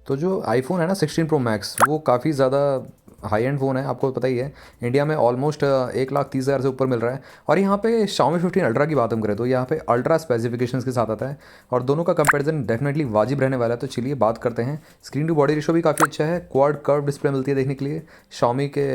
तो जो आईफ़ोन है ना 16 प्रो मैक्स वो काफ़ी ज़्यादा हाई एंड फ़ोन है, आपको पता ही है। इंडिया में ऑलमोस्ट 1,30,000 से ऊपर मिल रहा है। और यहाँ पे Xiaomi 15 अल्ट्रा की बात हम करें तो यहाँ पे अल्ट्रा स्पेसिफिकेशंस के साथ आता है और दोनों का कंपैरिजन डेफिनेटली वाजिब रहने वाला है। तो चलिए बात करते हैं। स्क्रीन टू बॉडी रेशो भी काफ़ी अच्छा है, क्वाड कर्व डिस्प्ले मिलती है देखने के लिए Xiaomi के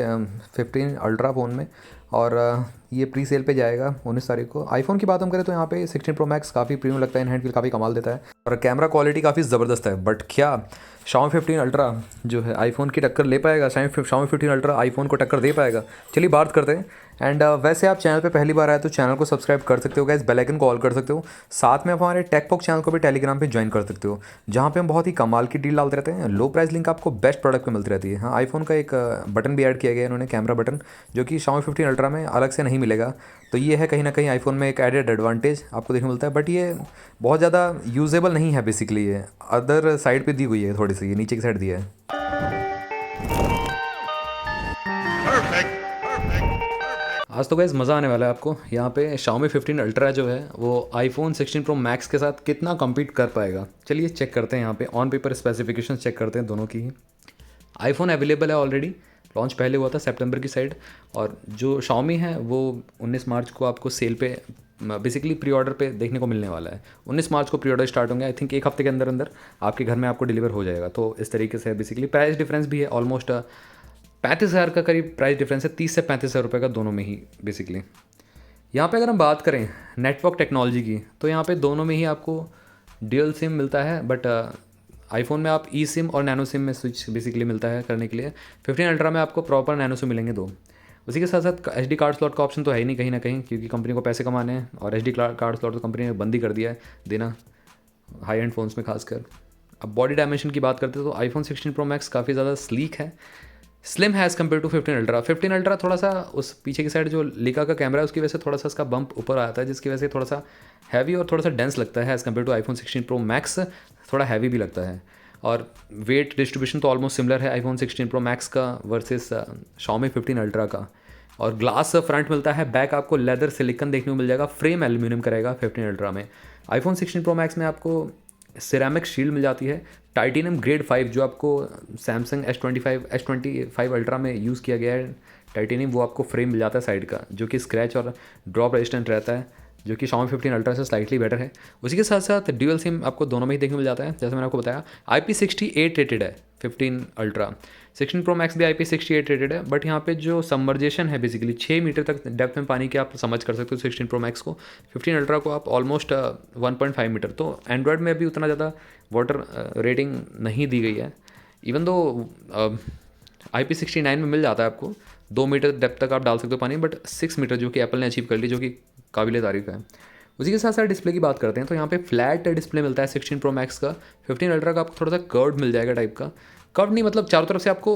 15 अल्ट्रा फ़ोन में। और ये प्री सेल पे जाएगा 19 तारीख को। आईफोन की बात हम करें तो यहाँ पे 16 प्रो मैक्स काफ़ी प्रीमियम लगता है, इन हैंड फील काफ़ी कमाल देता है और कैमरा क्वालिटी काफ़ी ज़बरदस्त है। बट क्या Xiaomi 15 अल्ट्रा जो है आईफोन की टक्कर ले पाएगा? Xiaomi 15 अल्ट्रा आईफोन को टक्कर दे पाएगा? चलिए बात करते हैं। एंड वैसे आप चैनल पे पहली बार आए तो चैनल को सब्सक्राइब कर सकते हो गाइस, बेल आइकन को ऑल कर सकते हो। साथ में आप हमारे टेकपॉक चैनल को भी टेलीग्राम पे ज्वाइन कर सकते हो, जहाँ पे हम बहुत ही कमाल की डील डालते रहते हैं। लो प्राइस लिंक आपको बेस्ट प्रोडक्ट पे मिलती रहती है। हाँ, आईफोन का एक बटन भी ऐड किया गया है इन्होंने, कैमरा बटन, जो कि Xiaomi 15 अल्ट्रा में अलग से नहीं मिलेगा। तो ये है कहीं ना कहीं आईफोन में एक एडेड एडवांटेज आपको देखने को मिलता है। बट ये बहुत ज़्यादा यूजेबल नहीं है बेसिकली, ये अदर साइड पे दी हुई है, थोड़ी सी ये नीचे की साइड दी है। आज तो गाइस मज़ा आने वाला है आपको। यहाँ पे Xiaomi 15 अल्ट्रा जो है वो आईफोन 16 प्रो मैक्स के साथ कितना कम्पीट कर पाएगा, चलिए चेक करते हैं। यहाँ पे ऑन पेपर स्पेसिफिकेशन चेक करते हैं दोनों की ही। आईफोन अवेलेबल है ऑलरेडी, लॉन्च पहले हुआ था सितंबर की साइड। और जो Xiaomi है वो 19 मार्च को आपको सेल पे बेसिकली प्री ऑर्डर पे देखने को मिलने वाला है। 19 मार्च को प्री ऑर्डर स्टार्ट होंगे, आई थिंक एक हफ्ते के अंदर अंदर आपके घर में आपको डिलीवर हो जाएगा। तो इस तरीके से बेसिकली प्राइस डिफरेंस भी है ऑलमोस्ट 35,000 का करीब प्राइस डिफरेंस है, 30 से 35,000 रुपये का दोनों में ही बेसिकली। यहाँ पे अगर हम बात करें नेटवर्क टेक्नोलॉजी की तो यहाँ पे दोनों में ही आपको ड्यूल सिम मिलता है। बट आईफोन में आप ई सिम और नैनो सिम में स्विच बेसिकली मिलता है करने के लिए। 15 अल्ट्रा में आपको प्रॉपर नैनो सिम मिलेंगे दो। उसी के साथ साथ एच डी कार्ड स्लॉट का ऑप्शन तो है ही नहीं कहीं ना कहीं, क्योंकि कंपनी को पैसे कमाने हैं और एच डी कार्ड स्लॉट तो कंपनी ने बंद ही कर दिया है देना, हाई एंड फ़ोन्स में खासकर। अब बॉडी डायमेंशन की बात करते हैं तो आईफोन 16 प्रो मैक्स काफ़ी ज़्यादा स्लीक है, स्लिम है as compare to 15 Ultra. 15 Ultra थोड़ा सा उस पीछे की साइड जो लिका का कैमरा है उसकी वजह से थोड़ा सा इसका बम्प ऊपर आता है, जिसकी वजह से थोड़ा सा हैवी और थोड़ा सा डेंस लगता है as compare to iPhone 16 Pro Max, थोड़ा हैवी भी लगता है। और वेट डिस्ट्रीब्यूशन तो ऑलमोस्ट सिमिलर है आईफोन 16 प्रो मैक्स का वर्सेस Xiaomi 15 अल्ट्रा का। और ग्लास फ्रंट मिलता है, बैक आपको लेदर सिलिकन देखने को मिल जाएगा, फ्रेम एल्यूमिनियम का रहेगा 15 अल्ट्रा में। आईफोन 16 प्रो मैक्स में आपको सिरेमिक शील्ड मिल जाती है, टाइटेनियम ग्रेड 5 जो आपको सैमसंग S25 अल्ट्रा में यूज़ किया गया है टाइटेनियम, वो आपको फ्रेम मिल जाता है साइड का, जो कि स्क्रैच और ड्रॉप रेजिस्टेंट रहता है, जो कि Xiaomi 15 अल्ट्रा से स्लाइटली बेटर है। उसी के साथ साथ ड्यूअल सिम आपको दोनों में ही देखने को मिल जाता है, जैसे मैंने आपको बताया। IP68 रेटेड है 15 अल्ट्रा, 16 प्रो मैक्स भी IP68 रेटेड है। बट यहाँ पे जो सबमर्जेशन है बेसिकली 6 मीटर तक डेप्थ में पानी के आप समझ कर सकते हो 16 प्रो मैक्स को। 15 अल्ट्रा को आप ऑलमोस्ट 1.5 मीटर। तो एंड्रॉयड में अभी उतना ज़्यादा वाटर रेटिंग नहीं दी गई है, इवन दो IP69 में मिल जाता है आपको 2 मीटर डेप्थ तक आप डाल सकते हो पानी, बट 6 मीटर जो कि एप्पल ने अचीव कर ली, जो कि काबिल तारीफ़ है। उसी के साथ साथ डिस्प्ले की बात करते हैं तो यहाँ पे फ्लैट डिस्प्ले मिलता है 16 प्रो मैक्स का। 15 अल्ट्रा का आपको थोड़ा सा कर्व मिल जाएगा टाइप का, कर्व नहीं मतलब चारों तरफ से आपको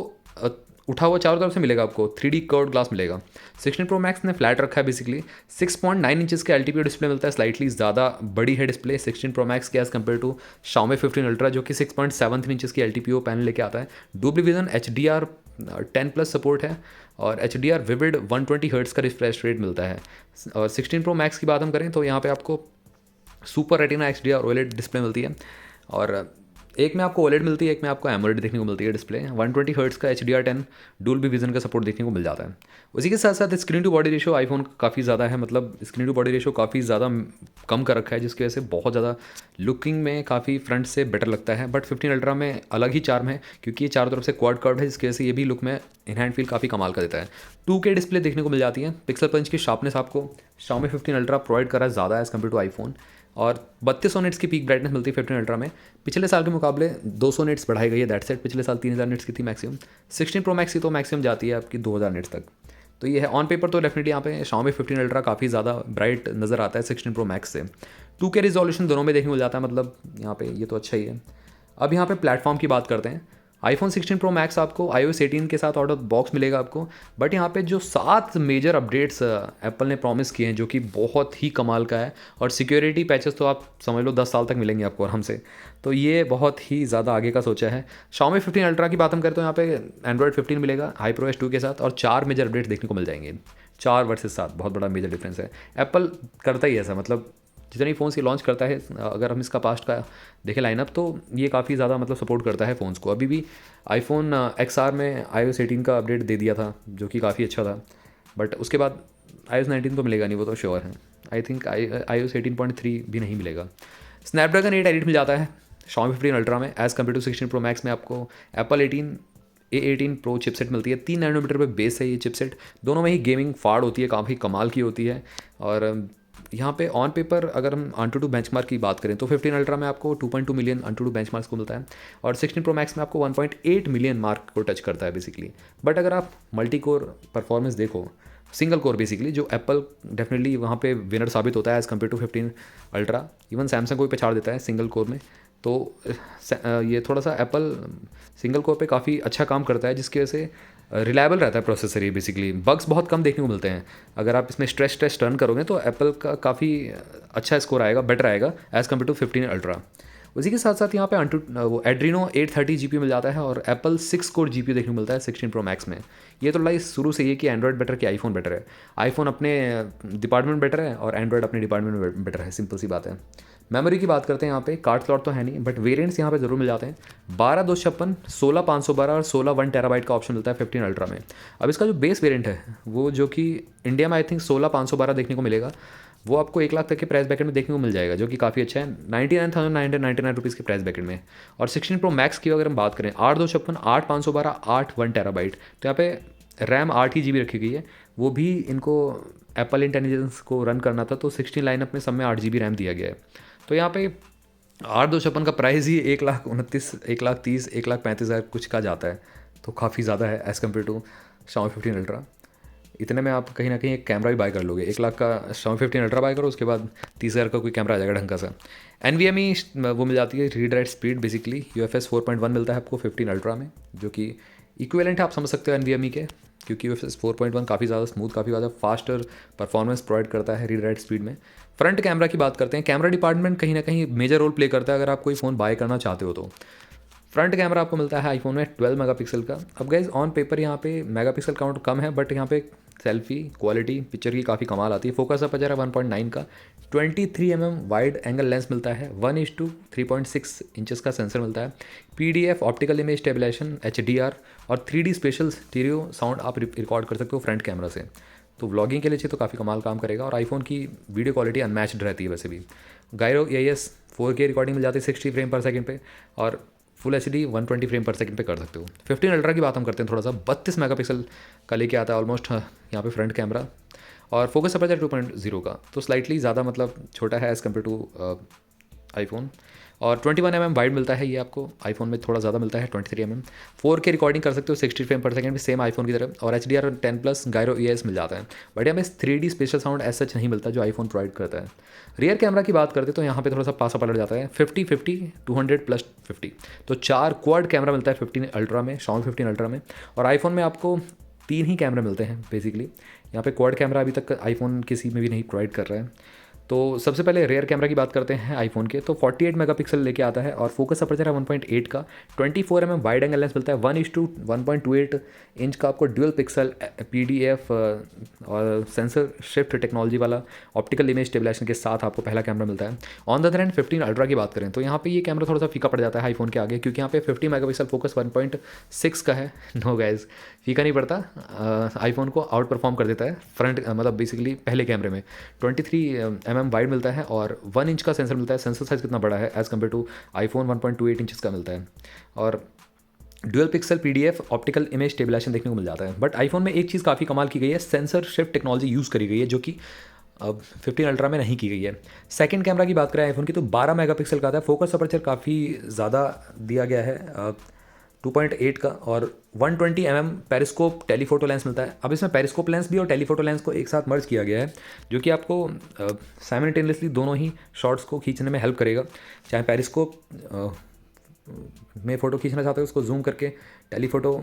उठा हुआ चारों तरफ से मिलेगा, आपको 3D कर्व्ड ग्लास मिलेगा। 16 प्रो मैक्स ने फ्लैट रखा है बेसिकली। 6.9 इंचेस का LTPO डिस्प्ले मिलता है, स्लाइटली ज़्यादा बड़ी है डिस्प्ले 16 प्रो मैक्स के as compare to Xiaomi 15 Ultra, जो कि 6.73 इंचेस की LTPO पैनल लेके आता है। डुअल विजन HDR 10+ सपोर्ट है और HDR विविड 120 हर्ट्ज़ का रिफ्रेश रेट मिलता है। और 16 प्रो मैक्स की बात हम करें तो यहाँ पे आपको super retina XDR OLED display मिलती है, और एक में आपको OLED मिलती है, एक में आपको AMOLED देखने को मिलती है डिस्प्ले। 120 हर्ट्ज़ का HDR10 डुअल विजन का सपोर्ट देखने को मिल जाता है। उसी के साथ साथ screen to body ratio iPhone का काफ़ी ज़्यादा है, मतलब स्क्रीन टू बॉडी रेशो काफ़ी ज़्यादा कम कर रखा है, जिसकी वजह से बहुत ज़्यादा लुकिंग में काफ़ी फ्रंट से बेटर लगता है। बट 15 अल्ट्रा में अलग ही चार्म है, क्योंकि ये चारों तरफ से क्वाड कर्व है, जिसकी वजह से ये भी लुक में इन हैंड फील काफ़ी कमाल का देता है। 2K डिस्प्ले देखने को मिल जाती है, पिक्सल पंच की शार्पनेस आपको Xiaomi 15 अल्ट्रा प्रोवाइड कर रहा है ज़्यादा एज़ कम्पेयर टू आईफोन, और 3200 निट्स की पीक ब्राइटनेस मिलती है 15 अल्ट्रा में। पिछले साल के मुकाबले 200 निट्स बढ़ाई गई है, दैट सेट। पिछले साल 3000 निट्स की थी मैक्सिमम, 16 प्रो मैक्स की तो मैक्सिमम जाती है आपकी 2000 निट्स तक। तो ये है ऑन पेपर तो डेफिनेटली यहाँ पे Xiaomi 15 अल्ट्रा काफ़ी ज़्यादा ब्राइट नज़र आता है 16 प्रो मैक्स से। 2K रिजोल्यूशन दोनों में देखने को मिल जाता है, मतलब यहाँ पे ये तो अच्छा ही है। अब यहाँ पे प्लेटफॉर्म की बात करते हैं। आईफोन 16 प्रो मैक्स आपको iOS 18 के साथ आउट ऑफ बॉक्स मिलेगा आपको, बट यहाँ पे जो 7 मेजर अपडेट्स एप्पल ने प्रॉमिस किए हैं, जो कि बहुत ही कमाल का है, और सिक्योरिटी पैचेस तो आप समझ लो 10 साल तक मिलेंगे आपको आराम से। तो ये बहुत ही ज़्यादा आगे का सोचा है। Xiaomi 15 अल्ट्रा की बात हम करें तो यहाँ पे Android 15 मिलेगा HyperOS 2 के साथ, और 4 मेजर अपडेट्स देखने को मिल जाएंगे। 4 वर्सेस 7 बहुत बड़ा मेजर डिफरेंस है। एप्पल करता ही ऐसा, मतलब जितने भी फ़ोन्स ये लॉन्च करता है, अगर हम इसका पास्ट का देखें लाइनअप, तो ये काफ़ी ज़्यादा मतलब सपोर्ट करता है फ़ोन्स को। अभी भी आईफोन XR में iOS 18 का अपडेट दे दिया था, जो कि काफ़ी अच्छा था, बट उसके बाद iOS 19 तो मिलेगा नहीं, वो तो श्योर है। आई थिंक iOS 18.3 भी नहीं मिलेगा। स्नैपड्रैगन 8 एडिट मिल जाता है Xiaomi 15 अल्ट्रा में as compare to 16 Pro Max में। आपको एप्पल A18 प्रो चिपसेट मिलती है, 3 नैनोमीटर पे बेस है ये चिपसेट। दोनों में ही गेमिंग फाड़ होती है, काफ़ी कमाल की होती है। और यहाँ पे ऑन पेपर अगर हम Antutu बेंचमार्क की बात करें तो 15 अल्ट्रा में आपको 2.2 मिलियन Antutu बेंचमार्क्स को मिलता है, और 16 प्रो मैक्स में आपको 1.8 मिलियन मार्क को टच करता है बेसिकली। बट अगर आप मल्टी कोर परफॉर्मेंस देखो, सिंगल कोर बेसिकली, जो एप्पल डेफिनेटली वहाँ पे विनर साबित होता है as compare to 15 Ultra. Even Samsung को भी पछाड़ देता है सिंगल कोर में। तो ये थोड़ा सा एप्पल सिंगल कोर पे काफ़ी अच्छा काम करता है, जिसकी वजह से रिलायबल रहता है प्रोसेसर। ये बेसिकली बग्स बहुत कम देखने को मिलते हैं। अगर आप इसमें स्ट्रेस टेस्ट रन करोगे तो एप्पल का काफ़ी अच्छा स्कोर आएगा, बेटर आएगा एज़ कम्पेयर टू 15 अल्ट्रा। उसी के साथ साथ यहाँ पे वो एड्रीनो 830 GPU मिल जाता है, और एप्पल 6 कोर GPU देखने को मिलता है 16 प्रो मैक्स में। ये तो लाइक शुरू से ये कि एंड्रॉयड बेटर कि आईफोन बेटर है। आईफोन अपने डिपार्टमेंट में बेटर है और एंड्रॉयड अपने डिपार्टमेंट में बेटर है, सिंपल सी बात है। मेमोरी की बात करते हैं, यहाँ पे कार्ड स्लॉट तो है नहीं, बट वेरिएंट्स यहाँ पे ज़रूर मिल जाते हैं। 12/256, 16/512 और 16 1 TB का ऑप्शन मिलता है 15 अल्ट्रा में। अब इसका जो बेस वेरिएंट है वो, जो कि इंडिया में आई थिंक 16/512 देखने को मिलेगा, वो आपको 1 लाख तक के प्राइस ब्रैकेट में देखने को मिल जाएगा, जो कि काफ़ी अच्छा है, 99,999 रुपीज़ के प्राइस ब्रैकेट में। और 16 प्रो मैक्स की अगर हम बात करें, 8/256, 8/512, 8 1 TB, तो यहाँ पे रैम 8 ही GB रखी गई है। वो भी इनको एप्पल इंटेलिजेंस को रन करना था, तो 16 लाइनअप में सब में 8 GB रैम दिया गया है। तो यहाँ पे 8/256 का प्राइस ही 1,29,000, 1,30,000, 1,35,000 कुछ का जाता है, तो काफ़ी ज़्यादा है as compare to Xiaomi 15 Ultra. इतने में आप कहीं ना कहीं एक कैमरा भी बाय कर लोगे। 1 लाख का Xiaomi 15 अल्ट्रा बाय करो, उसके बाद 30,000 का कोई कैमरा आ जाएगा ढंग का सा। NVMe वो मिल जाती है, read write speed basically. UFS 4.1 मिलता है आपको 15 अल्ट्रा में, जो कि इक्विवेलेंट है आप समझ सकते हो NVMe के, क्योंकि UFS 4.1 काफ़ी ज़्यादा स्मूथ, काफ़ी ज़्यादा फास्टर परफॉर्मेंस प्रोवाइड करता है रीड राइट स्पीड में। फ्रंट कैमरा की बात करते हैं, कैमरा डिपार्टमेंट कहीं ना कहीं मेजर रोल प्ले करता है अगर आप कोई फ़ोन बाय करना चाहते हो तो। फ्रंट कैमरा आपको मिलता है आईफोन में 12 मेगापिक्सल का। अब गाइज ऑन पेपर यहाँ पे मेगापिक्सल काउंट कम है, बट यहाँ पे सेल्फी क्वालिटी पिक्चर की काफ़ी कमाल आती है। फोकस अपर जरा 1.9 का, 23 वाइड एंगल लेंस मिलता है, 1:3.6 इंचेस का सेंसर मिलता है, PDF optical image stabilisation HDR, और 3D स्पेशल स्टीरियो साउंड आप रिकॉर्ड कर सकते हो फ्रंट कैमरा से। तो व्लॉगिंग के लिए चाहिए तो काफ़ी कमाल काम करेगा। और आईफोन की वीडियो क्वालिटी अनमैच्ड रहती है वैसे भी। गायरो AIS 4K रिकॉर्डिंग मिल जाती है 60 फ्रेम पर सेकंड पे, और फुल HD 120 फ्रेम पर सेकंड पे कर सकते हो। 15 अल्ट्रा की बात हम करते हैं, थोड़ा सा 32 मेगापिक्सल का लेके आता है ऑलमोस्ट यहाँ पे फ्रंट कैमरा, और फोकस अपर्चर 2.0 का, तो स्लाइटली ज़्यादा मतलब छोटा है एज़ कम्पेयर टू आईफोन। और 21 वाइड मिलता है ये आपको, आईफोन में थोड़ा ज़्यादा मिलता है 23 4K रिकॉर्डिंग कर सकते हो 60 फ्रेम पर सेकंड में, सेम आईफोन की तरह। और HDR 10+ गायरो AIS मिल जाता है, बट यहाँ में 3D special sound as such नहीं मिलता जो आईफोन प्रोवाइड करता है। रियर कैमरा की बात करते तो यहाँ पे थोड़ा सा पासा पलट जाता है, 50-50 200+50, तो 4 क्वाड कैमरा मिलता है 15 अल्ट्रा में, Xiaomi 15 अल्ट्रा में। और आईफोन में आपको 3 ही कैमरे मिलते हैं बेसिकली। यहाँ पे क्वाड कैमरा अभी तक आईफोन किसी में भी नहीं प्रोवाइड कर रहा है। तो सबसे पहले रेयर कैमरा की बात करते हैं आईफोन के, तो 48 मेगापिक्सल लेके आता है, और फोकस अपर्चर है 1.8 का, 24 वाइड एंगल लेंस मिलता है, 1:1.28 इंच का आपको ड्यूअल पिक्सल PDF और सेंसर शिफ्ट टेक्नोलॉजी वाला ऑप्टिकल इमेज स्टेबलाइजेशन के साथ आपको पहला कैमरा मिलता है। On the other hand 15 ultra की बात करें तो यहाँ पे ये कैमरा थोड़ा सा फीका पड़ जाता है आईफोन के आगे, क्योंकि यहाँ पे 50 मेगापिक्सल फोकस 1.6 का है। नो गाइज, फीका नहीं पड़ता, आईफोन को आउट परफॉर्म कर देता है फ्रंट, मतलब बेसिकली पहले कैमरे में 23 वाइड मिलता है, और 1 इंच का सेंसर मिलता है। सेंसर साइज कितना बड़ा है as compare to iPhone 1.28 inches का मिलता है, और dual pixel PDF optical image stabilisation देखने को मिल जाता है। बट आईफोन में एक चीज़ काफ़ी कमाल की गई है, सेंसर शिफ्ट टेक्नोलॉजी यूज़ करी गई है, जो कि अब 15 अल्ट्रा में नहीं की गई है। सेकंड कैमरा की बात करें आईफोन की तो 12 मेगापिक्सल का आता है, फोकस अपर्चर काफ़ी ज़्यादा दिया गया है 2.8 का, और 120 पेरिस्कोप टेलीफोटो लेंस मिलता है। अब इसमें पेरिस्कोप लेंस भी और टेलीफोटो लेंस को एक साथ मर्ज किया गया है, जो कि आपको साइमल्टेनियसली दोनों ही शॉट्स को खींचने में हेल्प करेगा। चाहे पेरिस्कोप में फ़ोटो खींचना चाहते हो उसको जूम करके टेलीफोटो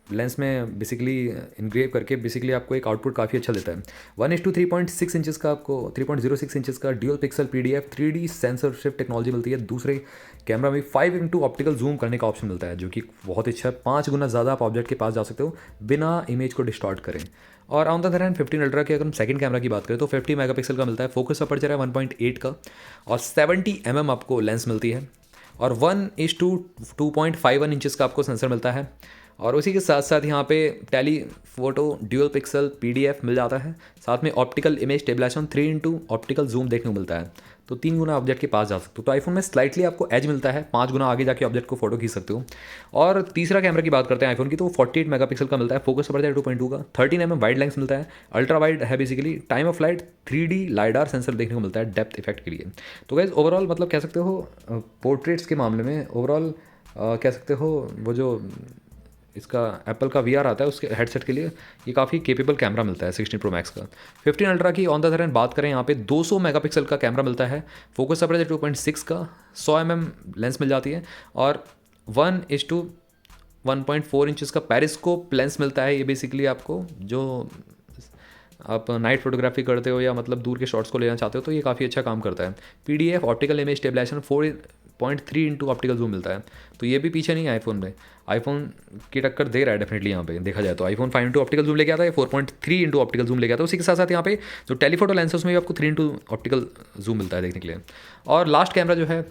लेंस में बेसिकली इनग्रेव करके बेसिकली आपको एक आउटपुट काफ़ी अच्छा देता है। 1:3.6 इंचज़ का आपको 3.06 इंचज़ का dual pixel PDF 3D sensor shift technology मिलती है। दूसरे कैमरा में 5x ऑप्टिकल जूम करने का ऑप्शन मिलता है, जो कि बहुत अच्छा है। 5 गुना ज़्यादा आप ऑब्जेक्ट के पास जा सकते हो बिना इमेज को डिस्टॉर्ट करें। और on the other hand 15 ultra की अगर हम सेकंड कैमरा की बात करें तो 50 मेगापिक्सल का मिलता है। फोकस अपर्चर है 1.8 का और 70 आपको लेंस मिलती है और 1:2.51 इंचज़ का आपको सेंसर मिलता है। और उसी के साथ साथ यहाँ पे telephoto dual pixel PDF मिल जाता है। साथ में optical image stabilisation 3x optical zoom देखने को मिलता है। तो 3 गुना ऑब्जेक्ट के पास जा सकते हो। तो आईफोन में स्लाइटली आपको एज मिलता है, 5 गुना आगे जाके ऑब्जेक्ट को फोटो खींच सकते हो। और तीसरा कैमरा की बात करते हैं आईफोन की, तो 48 मेगापिक्सल का मिलता है। फोकस अपर्चर है 2.2 का, 13 वाइड लेंस मिलता है। अल्ट्रा वाइड है basically. Time of flight 3D lidar sensor देखने को मिलता है डेप्थ इफेक्ट के लिए। तो गाइज ओवरऑल मतलब कह सकते हो पोर्ट्रेट्स के मामले में ओवरऑल कह सकते हो वो जो इसका एप्पल का VR आता है उसके हेडसेट के लिए ये काफ़ी केपेबल कैमरा मिलता है 16 Pro Max का। 15 अल्ट्रा की ऑन द अदर हैंड बात करें यहाँ पे 200 मेगापिक्सल का कैमरा मिलता है। फोकस अपर्चर 2.6 का, 100 लेंस मिल जाती है और 1:1.4 इंचज़ का पेरिस्कोप लेंस मिलता है। ये बेसिकली आपको जो आप नाइट फोटोग्राफी करते हो या मतलब दूर के शॉट्स को लेना चाहते हो तो ये काफ़ी अच्छा काम करता है। PDF optical image stabilisation 4.3 optical zoom मिलता है। तो ये भी पीछे नहीं है आईफोन में, आईफोन की टक्कर दे रहा है डेफिनेटली यहाँ पे देखा जाए तो। आईफोन 5 ऑप्टिकल जूम लेके आता है, 4.3 ऑप्टिकल जूम लेके आता है। उसी के साथ साथ यहाँ पे जो टेलीफोटो लेंस है उसमें भी आपको 3 ऑप्टिकल जूम मिलता है देखने के लिए। और लास्ट कैमरा जो है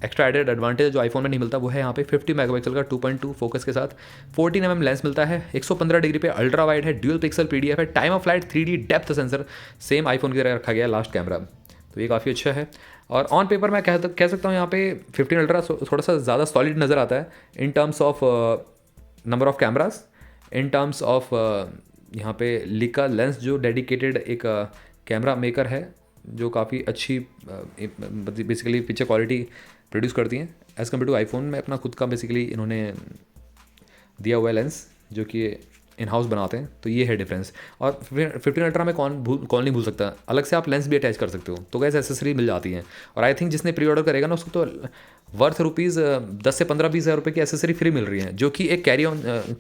एक्स्ट्रा एडेड एडवांटेज जो आईफोन में नहीं मिलता वो है यहाँ पे 50 मेगापिक्सल का 2.2 फोकस के साथ 14 लेंस मिलता है। 115 डिग्री पे अल्ट्रा वाइड है, ड्यूल पिक्सल PDF है, time of flight 3D depth sensor same iPhone की तरह रखा गया है लास्ट कैमरा। तो ये काफ़ी अच्छा है। और ऑन पेपर मैं कह सकता हूँ यहाँ पे 15 अल्ट्रा थोड़ा सा ज़्यादा सॉलिड नज़र आता है in terms of number of cameras, in terms of यहाँ पे लिका लेंस जो डेडिकेटेड एक कैमरा मेकर है जो काफ़ी अच्छी बेसिकली पिक्चर क्वालिटी प्रोड्यूस करती हैं एज़ कम्पेयर टू आईफोन में अपना खुद का बेसिकली इन्होंने दिया हुआ है लेंस जो कि इन हाउस बनाते हैं। तो ये है डिफरेंस। और 15 अल्ट्रा में कौन नहीं भूल सकता, अलग से आप लेंस भी अटैच कर सकते हो तो कैसे एसेसरी मिल जाती हैं। और आई थिंक जिसने प्री ऑर्डर करेगा ना उसको तो वर्थ रुपीज़ 10 से 15-20 हज़ार रुपये की एसेसरी फ्री मिल रही है, जो कि एक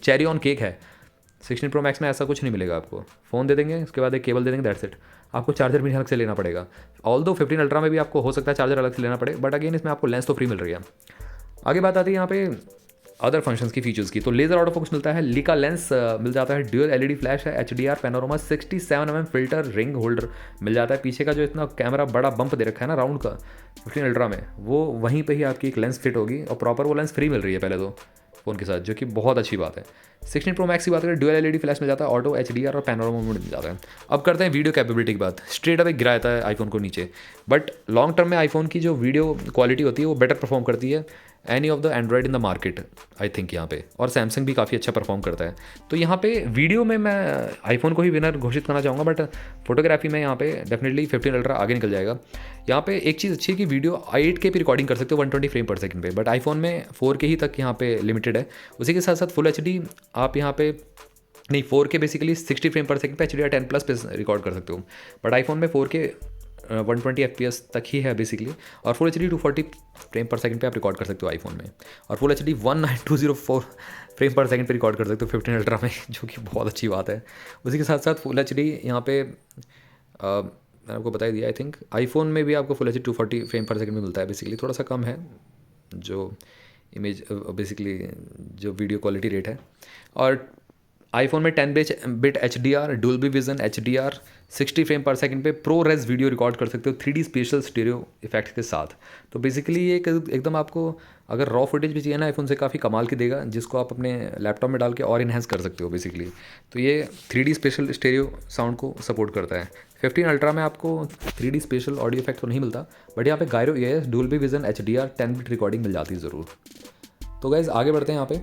चेरी ऑन केक है। 16 Pro Max में ऐसा कुछ नहीं मिलेगा आपको। फ़ोन दे देंगे, उसके बाद एक केबल दे देंगे, दैट्स इट। आपको चार्जर भी अलग से लेना पड़ेगा। ऑल्दो 15 अल्ट्रा में भी आपको हो सकता है चार्जर अलग से लेना पड़े, बट अगेन इसमें आपको लेंस तो फ्री मिल रही है। आगे बात आती है यहाँ पे अदर फंक्शंस की फीचर्स की। तो लेज़र ऑटो फोकस मिलता है, लिका लेंस मिल जाता है, ड्यूअल LED फ्लैश है, HDR panorama, 67 filter ring holder मिल जाता है। पीछे का जो इतना कैमरा बड़ा बम्प दे रखा है ना राउंड का 15 अल्ट्रा में, वो वहीं पे ही आपकी एक लेंस फिट होगी और प्रॉपर वो लेंस फ्री मिल रही है पहले तो फ़ोन के साथ, जो कि बहुत अच्छी बात है। 16 Pro Max की बात करें, ड्यूअल LED फ्लैश मिल जाता है, ऑटो HDR और पैनोरामा मोड मिल जाता है। अब करते हैं वीडियो कैपेबिलिटी की बात। स्ट्रेट अवे गिरा जाता है आईफोन को नीचे, बट लॉन्ग टर्म में आईफोन की जो वीडियो क्वालिटी होती है वो बेटर परफॉर्म करती है any of the Android in the market I think यहाँ पे। और सैमसंग भी काफ़ी अच्छा परफॉर्म करता है। तो यहाँ पे वीडियो में मैं आईफोन को ही विनर घोषित करना चाहूँगा, बट फोटोग्राफी में यहाँ पे डेफिनेटली 15 अल्ट्रा आगे निकल जाएगा। यहाँ पे एक चीज़ अच्छी है कि वीडियो 8K पे रिकॉर्डिंग कर सकते हो 120 फ्रेम पर सेकंड पे, बट आईफोन में 4K ही तक यहाँ पे लिमिटेड है। उसी के साथ साथ फुल HD आप यहाँ पे नहीं 4K बेसिकली 60 फ्रेम पर सेकंड पे HDR10+ पे रिकॉर्ड कर सकते हो, बट आईफोन में 4K 120 FPS तक ही है बेसिकली। और फुल HD 240 फ्रेम पर सेकंड पे आप रिकॉर्ड कर सकते हो आईफोन में, और फुल HD 19204 फ्रेम पर सेकंड पे रिकॉर्ड कर सकते हो 15 अल्ट्रा में, जो कि बहुत अच्छी बात है। उसी के साथ साथ फुल HD यहाँ पे मैंने आपको बता ही दिया। आई थिंक आईफोन में भी आपको फुल HD 240 फ्रेम पर सेकंड में मिलता है, बेसिकली थोड़ा सा कम है जो इमेज बेसिकली जो वीडियो क्वालिटी रेट है। और आईफोन में 10 bit HDR, Dolby vision HDR 60 frame पर सेकंड पे प्रो रेज वीडियो रिकॉर्ड कर सकते हो 3D स्पेशल स्टीरियो इफेक्ट्स के साथ। तो बेसिकली ये एकदम आपको अगर रॉ फुटेज भी चाहिए ना आईफोन से काफ़ी कमाल की देगा, जिसको आप अपने लैपटॉप में डाल के और इन्हेंस कर सकते हो बेसिकली। तो ये 3D स्पेशल स्टीरियो साउंड को सपोर्ट करता है। 15 अल्ट्रा में आपको 3D स्पेशल ऑडियो इफेक्ट तो नहीं मिलता, बट यहाँ पे gyro EIS Dolby vision HDR 10 bit recording मिल जाती है ज़रूर। तो गाइज आगे बढ़ते हैं। यहाँ पे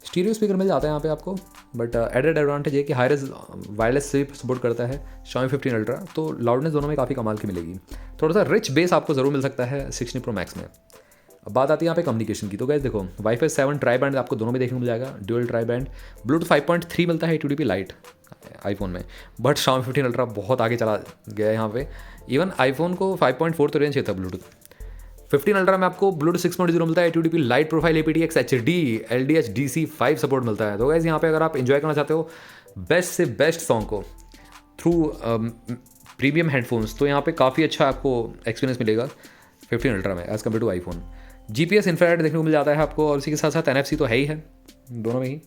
स्टीरियो स्पीकर मिल जाता है यहाँ पे आपको, बट एडेड एडवांटेज है कि हाई रेज वायरलेस से सपोर्ट करता है Xiaomi 15 अल्ट्रा, तो लाउडनेस दोनों में काफ़ी कमाल की मिलेगी। थोड़ा सा रिच बेस आपको ज़रूर मिल सकता है 16 Pro Max में। अब बात आती है यहाँ पे कम्युनिकेशन की। तो गाइस देखो Wi-Fi 7 ट्राई बैंड आपको दोनों में देखने को मिल जाएगा, ड्यूअल ट्राई बैंड। ब्लूटूथ 5.3 मिलता है 8 लाइट आईफोन में, बट Xiaomi 15 अल्ट्रा बहुत आगे चला गया है यहाँ पे। इवन आईफोन को 5.4 तो रेंज चाहिए था ब्लूटूथ, 15 अल्ट्रा में आपको ब्लूटूथ 6.0 मिलता है, HUDP light profile aptX HD LDH DC5 support मिलता है। तो गाइस यहाँ पे अगर आप एंजॉय करना चाहते हो बेस्ट से बेस्ट सॉन्ग को थ्रू प्रीमियम हेडफोन्स, तो यहाँ पे काफ़ी अच्छा आपको एक्सपीरियंस मिलेगा 15 अल्ट्रा में as compare to iPhone. GPS infrared देखने को मिल जाता है आपको, और उसी के साथ साथ NFC तो है ही है दोनों में ही।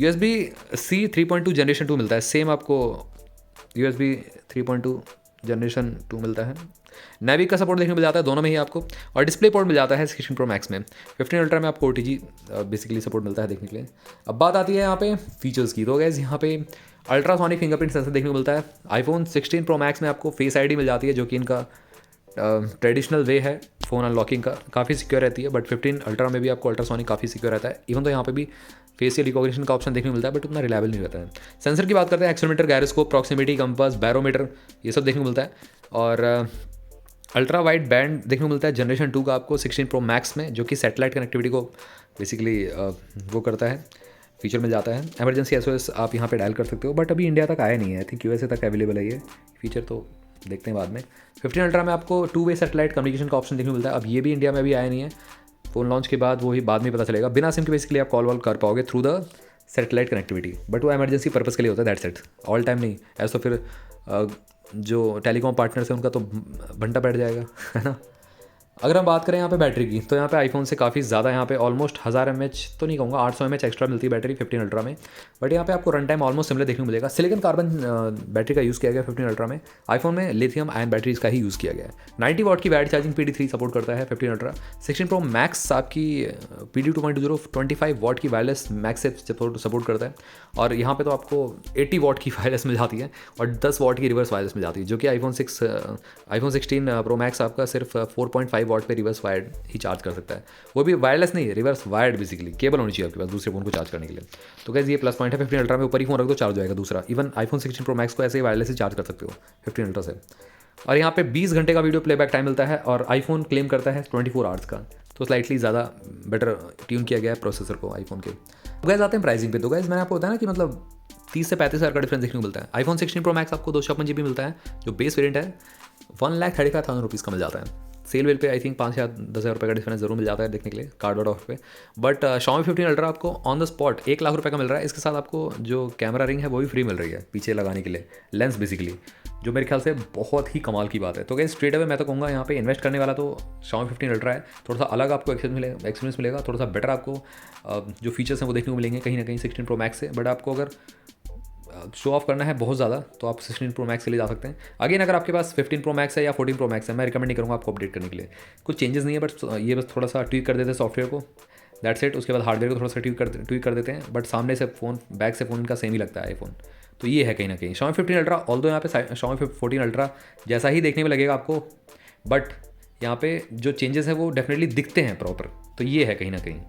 USB-C 3.2 जनरेशन 2 मिलता है, सेम आपको USB 3.2 जनरेशन 2 मिलता है। नेवी का सपोर्ट देखने को मिल जाता है दोनों में ही आपको, और डिस्प्ले पोर्ट मिल जाता है 16 प्रो मैक्स में। 15 अल्ट्रा में आपको OTG बेसिकली सपोर्ट मिलता है देखने के लिए। अब बात आती है यहाँ पे फीचर्स की, तो गाइस यहाँ पे अल्ट्रासोनिक फिंगरप्रिंट सेंसर देखने को मिलता है। आईफोन 16 प्रो मैक्स में आपको फेस ID मिल जाती है, जो कि इनका ट्रेडिशनल वे है फ़ोन अनलॉकिंग का, काफ़ी सिक्योर रहती है। बट 15 अल्ट्रा में भी आपको अल्ट्रासोनिक काफ़ी सिक्योर रहता है। इवन तो यहाँ पे भी फेशियल रिकॉग्निशन का ऑप्शन देखने को मिलता है, बट उतना रिलायबल नहीं रहता है। सेंसर की बात करते हैं, accelerometer, gyroscope, proximity, compass, barometer, ये सब देखने को मिलता है। और अल्ट्रा वाइड बैंड देखने को मिलता है जनरेशन 2 का आपको 16 प्रो मैक्स में, जो कि सैटेलाइट कनेक्टिविटी को बेसिकली वो करता है, फीचर मिल जाता है। एमरजेंसी SOS आप यहाँ पे डायल कर सकते हो, बट अभी इंडिया तक आया नहीं है। आई थिंक USA तक अवेलेबल है ये फीचर, तो देखते हैं बाद में। 15 अल्ट्रा में आपको 2 वे सैटेलाइट कम्युनिकेशन का ऑप्शन देखने को मिलता है। अब ये भी इंडिया में अभी आया नहीं है, फ़ोन लॉन्च के बाद वो ही बाद में पता चलेगा। बिना सिम के बेसिकली आप कॉल वॉल कर पाओगे through the satellite connectivity, but वो एमरजेंसी पर्पज़ के लिए होता है, दैट्स इट, ऑल टाइम नहीं। ऐसा तो फिर जो टेलीकॉम पार्टनर्स हैं उनका तो भंटा बैठ जाएगा, है ना। अगर हम बात करें यहाँ पे बैटरी की, तो यहाँ पे आईफोन से काफ़ी ज़्यादा, यहाँ पे ऑलमोस्ट 1000 mAh तो नहीं कहूँगा, 800 mAh एक्स्ट्रा मिलती है बैटरी 15 अल्ट्रा में। बट यहाँ पे आपको रन टाइम ऑलमोस्ट सिमिलर देखने को मिलेगा। सिलिकॉन कार्बन बैटरी का यूज़ किया गया 15 अल्ट्रा में। आईफोन में लिथियम आयन बैटरीज का ही यूज़ किया गया है। 90 वाट की वायर्ड चार्जिंग PD3 सपोर्ट करता है 15 अल्ट्रा। 16 प्रो मैक्स आपकी PD 2.0 25 वाट की वायरलेस मैक्स से सपोर्ट करता है, और यहाँ पे तो आपको 80 वाट की वायरलेस मिल जाती है और 10 वाट की रिवर्स वायरलेस मिल जाती है, जो कि आईफोन 16 प्रो मैक्स आपका सिर्फ 4.5 वाट पे रिवर्स वायर्ड ही चार्ज कर सकता है। वो भी वायरलेस नहीं, रिवर्स वायर्ड, बेसिकली केबल होनी चाहिए आपके पास दूसरे फोन को चार्ज करने के लिए। तो गाइस ये प्लस पॉइंट है 15 अल्ट्रा में, ऊपर ही फोन रख दो चार्ज हो जाएगा दूसरा। इवन आईफोन 16 प्रो मैक्स को ऐसे ही वायरलेस ही चार्ज कर सकते हो 15 अल्ट्रा से। और यहाँ पे 20 घंटे का वीडियो प्लेबैक टाइम मिलता है, और आईफोन क्लेम करता है 24 आवर्स का, तो स्लाइटली ज़्यादा बेटर ट्यून किया गया है प्रोसेसर को आईफोन के। तो गाइस आते हैं प्राइसिंग पे। तो गाइस मैंने आपको बताया ना कि मतलब 30 से 35 हज़ार का डिफरेंस देखने को मिलता है। आईफोन 16 प्रो मैक्स आपको 256 GB मिलता है, जो बेस वेरिएंट है 1,35,000 रुपीज़ का मिल जाता है। सेल वेल पे आई थिंक 5 या 10 हज़ार रुपये का डिफरेंस जरूर मिल जाता है देखने के लिए कार्ड आउट ऑफ पे। बट Xiaomi 15 अल्ट्रा आपको ऑन द स्पॉट 1 लाख रुपये का मिल रहा है। इसके साथ आपको जो कैमरा रिंग है वो भी फ्री मिल रही है पीछे लगाने के लिए, लेंस बेसिकली, जो मेरे ख्याल से बहुत ही कमाल की बात है। तो गाइस स्ट्रेट अवे मैं तो कहूँगा यहाँ पे इन्वेस्ट करने वाला तो Xiaomi 15 अल्ट्रा है। थोड़ा सा अलग आपको एक्सपीरियंस मिलेगा, थोड़ा सा बेटर आपको जो फीचर्स हैं वो देखने को मिलेंगे कहीं ना कहीं 16 प्रो मैक्स से। बट आपको अगर शो ऑफ करना है बहुत ज़्यादा तो आप 16 प्रो मैक्स के लिए जा सकते हैं। अगेन अगर आपके पास 15 प्रो मैक्स है या 14 प्रो मैक्स है, मैं रिकमेंड नहीं करूँगा आपको अपडेट करने के लिए। कुछ चेंजेस नहीं है, बट ये बस थोड़ा सा ट्वीक कर देते हैं सॉफ्टवेयर को, दैट्स इट। उसके बाद हार्डवेयर को थोड़ा सा ट्वीक कर देते हैं, बट सामने से फ़ोन, बैक से फ़ोन इनका सेम ही लगता है आईफोन। तो ये है कहीं ना कहीं Xiaomi 15 अल्ट्रा। ऑल्दो यहाँ पे Xiaomi 14 अल्ट्रा जैसा ही देखने में लगेगा आपको, बट यहाँ पे जो चेंजेस हैं वो डेफिनेटली दिखते हैं प्रॉपर। तो ये है कहीं ना कहीं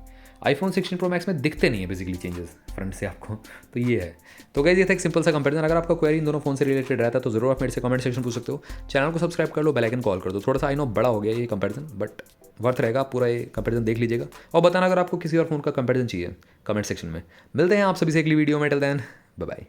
आईफोन 16 प्रो मैक्स में दिखते नहीं है बेसिकली चेंजेस फ्रंट से आपको। तो ये है। तो गाइस ये था एक सिंपल सा कंपैरिजन। अगर आपका क्वेरी इन दोनों फोन से रिलेटेड रहता है तो जरूर आप मेरे से कमेंट सेक्शन पूछ सकते हो। चैनल को सब्सक्राइब कर लो, बेल आइकन कॉल कर दो। थोड़ा सा आई नो बड़ा हो गया ये कंपैरिजन, बट वर्थ रहेगा, आप पूरा ये कंपैरिजन देख लीजिएगा और बताना अगर आपको किसी और फोन का कंपैरिजन चाहिए कमेंट सेक्शन में। मिलते हैं आप सभी से अगली वीडियो में। Till then bye bye.